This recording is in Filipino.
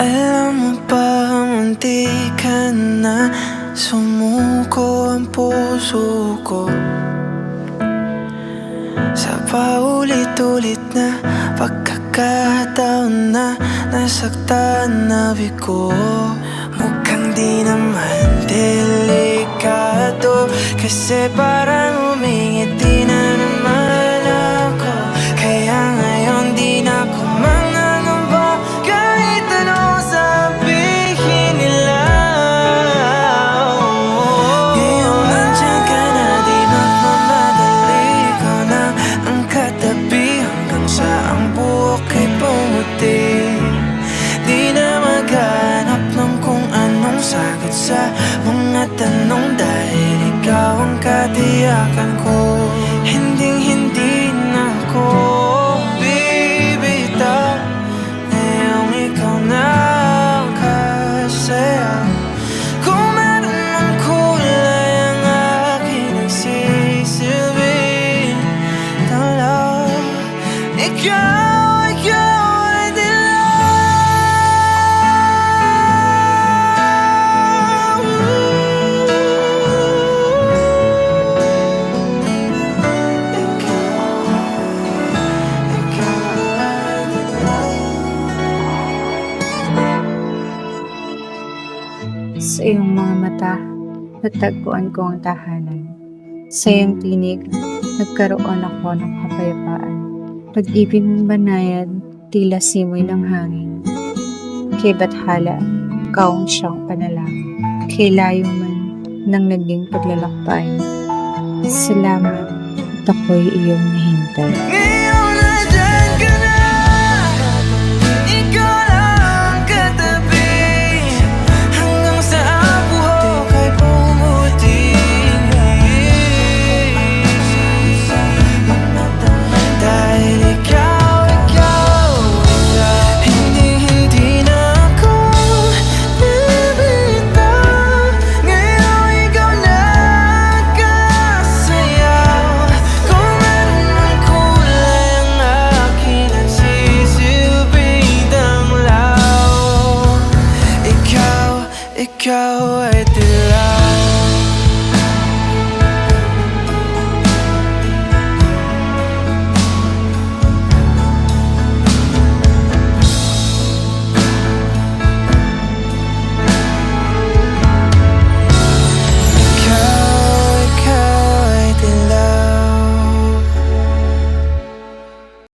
Alam mo ba, munti ka na sumuko ang puso ko sa paulit-ulit na pagkakataon na nasaktan na bigo. Mukhang di naman delikado, kasi parang umingiti na naman ako. Kaya ngayon di na ako mangangamba, kahit anong sabihin nila. Ngayon nandiyan ka na, di magmamadali ko na ang katabi, hanggang sa ang buhok ay pumuti. Di na maghanap ng kung anong sagot sa mga tanong, dahil ikaw ang katiyakan ko. Hinding-hindi na ako bibitaw, ngayong ikaw na ang kasaya. Kung meron mang kulay ang aking nagsisilbi ng love, ikaw ay Sa iyong mga mata, natagpuan ko ang tahanan. Sa iyong tinig, nagkaroon ako ng kapayapaan. Pag-ibig mong banayad, tila simoy ng hangin. Kay Bathala, ikaw ang siyang panalangin. Kay layo man nang naging paglalakbay. Salamat at ako'y iyong nahintay.